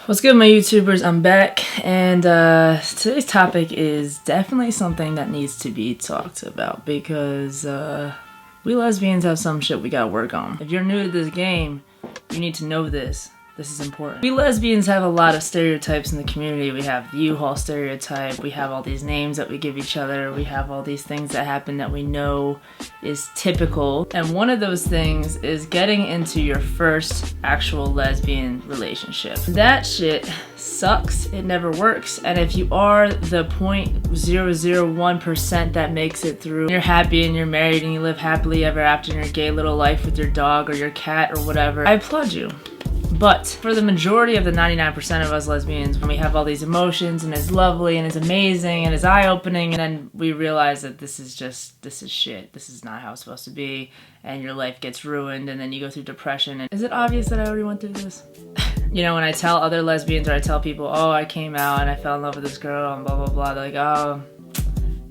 What's good, my YouTubers? I'm back, and today's topic is definitely something that needs to be talked about because we lesbians have some shit we gotta work on. If you're new to this game, you need to know this. This is important. We lesbians have a lot of stereotypes in the community. We have the U-Haul stereotype, we have all these names that we give each other, we have all these things that happen that we know is typical. And one of those things is getting into your first actual lesbian relationship. That shit sucks. It never works. And if you are the 0.001% that makes it through, you're happy and you're married and you live happily ever after in your gay little life with your dog or your cat or whatever, I applaud you. But for the majority of the 99% of us lesbians, when we have all these emotions and it's lovely and it's amazing and it's eye-opening, and then we realize that this is shit. This is not how it's supposed to be, and your life gets ruined, and then you go through depression. And is it obvious that I already went through this? You know, when I tell other lesbians or I tell people, oh, I came out and I fell in love with this girl and blah, blah, blah, they're like, oh,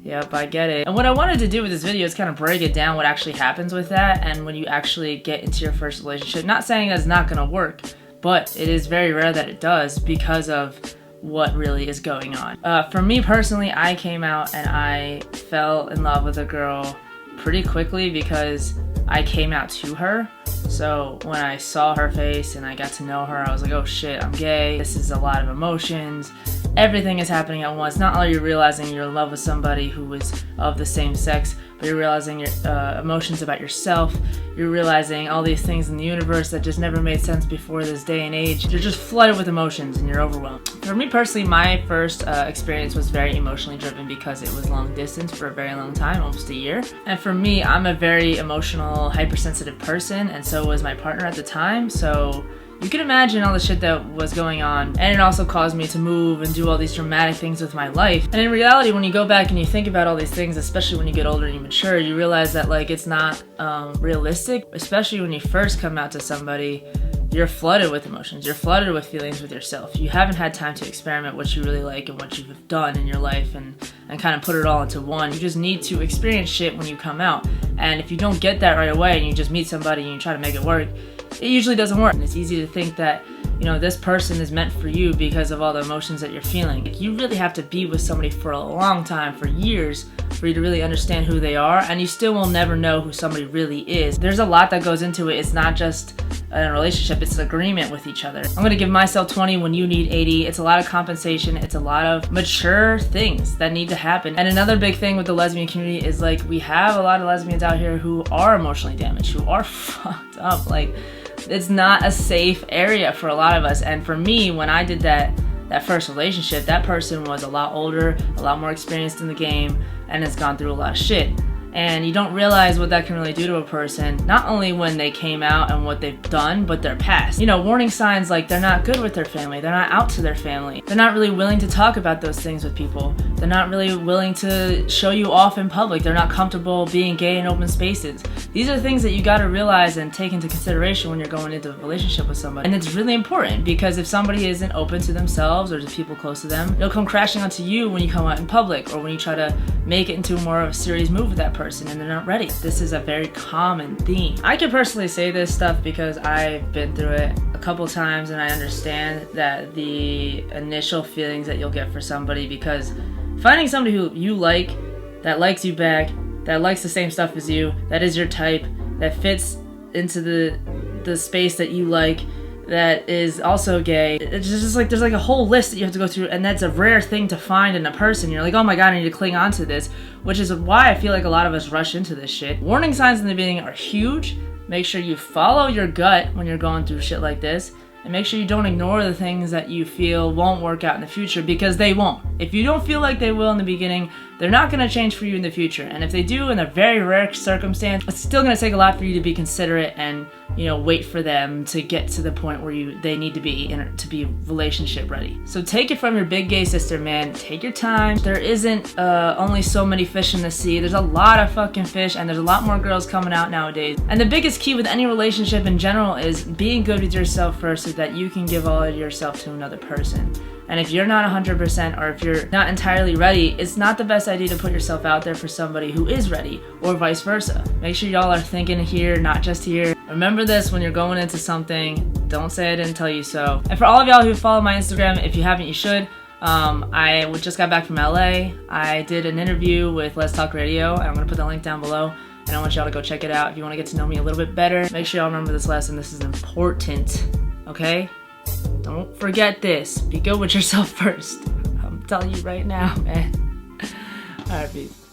yep, I get it. And what I wanted to do with this video is kind of break it down what actually happens with that and when you actually get into your first relationship. Not saying that's not gonna work, but it is very rare that it does because of what really is going on. For me personally, I came out and I fell in love with a girl pretty quickly because I came out to her. So when I saw her face and I got to know her, I was like, oh shit, I'm gay. This is a lot of emotions. Everything is happening at once. Not only are you realizing you're in love with somebody who is of the same sex, but you're realizing your emotions about yourself. You're realizing all these things in the universe that just never made sense before this day and age. You're just flooded with emotions and you're overwhelmed. For me personally, my first experience was very emotionally driven because it was long distance for a very long time, almost a year. And for me, I'm a very emotional, hypersensitive person, and so was my partner at the time. So you can imagine all the shit that was going on, and it also caused me to move and do all these dramatic things with my life. And in reality, when you go back and you think about all these things, especially when you get older and you mature, you realize that like it's not realistic. Especially when you first come out to somebody, you're flooded with emotions, you're flooded with feelings with yourself. You haven't had time to experiment what you really like and what you've done in your life and kind of put it all into one. You just need to experience shit when you come out. And if you don't get that right away and you just meet somebody and you try to make it work, it usually doesn't work. And it's easy to think that, you know, this person is meant for you because of all the emotions that you're feeling. Like, you really have to be with somebody for a long time, for years, for you to really understand who they are, and you still will never know who somebody really is. There's a lot that goes into it. It's not just a relationship, it's an agreement with each other. I'm gonna give myself 20 when you need 80. It's a lot of compensation. It's a lot of mature things that need to happen. And another big thing with the lesbian community is like we have a lot of lesbians out here who are emotionally damaged, who are fucked up. Like, it's not a safe area for a lot of us. And for me, when I did that first relationship, that person was a lot older, a lot more experienced in the game, and has gone through a lot of shit. And you don't realize what that can really do to a person, not only when they came out and what they've done, but their past. You know, warning signs like they're not good with their family, they're not out to their family, they're not really willing to talk about those things with people, they're not really willing to show you off in public, they're not comfortable being gay in open spaces. These are things that you gotta realize and take into consideration when you're going into a relationship with somebody. And it's really important because if somebody isn't open to themselves or to people close to them, it'll come crashing onto you when you come out in public or when you try to make it into more of a serious move with that person and they're not ready. This is a very common theme. I can personally say this stuff because I've been through it a couple times and I understand that the initial feelings that you'll get for somebody, because finding somebody who you like, that likes you back, that likes the same stuff as you, that is your type, that fits into the space that you like, that is also gay. It's just like there's like a whole list that you have to go through, and that's a rare thing to find in a person. You're like, oh my god, I need to cling on to this, which is why I feel like a lot of us rush into this shit. Warning signs in the beginning are huge. Make sure you follow your gut when you're going through shit like this, and make sure you don't ignore the things that you feel won't work out in the future, because they won't. If you don't feel like they will in the beginning, they're not going to change for you in the future. And if they do in a very rare circumstance, it's still going to take a lot for you to be considerate and, you know, wait for them to get to the point where they need to be to be relationship ready. So take it from your big gay sister, man. Take your time. There isn't only so many fish in the sea. There's a lot of fucking fish, and there's a lot more girls coming out nowadays. And the biggest key with any relationship in general is being good with yourself first so that you can give all of yourself to another person. And if you're not 100% or if you're not entirely ready, it's not the best idea to put yourself out there for somebody who is ready, or vice versa. Make sure y'all are thinking here, not just here. Remember this when you're going into something. Don't say I didn't tell you so. And for all of y'all who follow my Instagram, if you haven't, you should. I just got back from LA. I did an interview with Let's Talk Radio, and I'm gonna put the link down below. And I want y'all to go check it out if you want to get to know me a little bit better. Make sure y'all remember this lesson. This is important, okay? Don't forget this. Be good with yourself first. I'm telling you right now, man. All right, peace.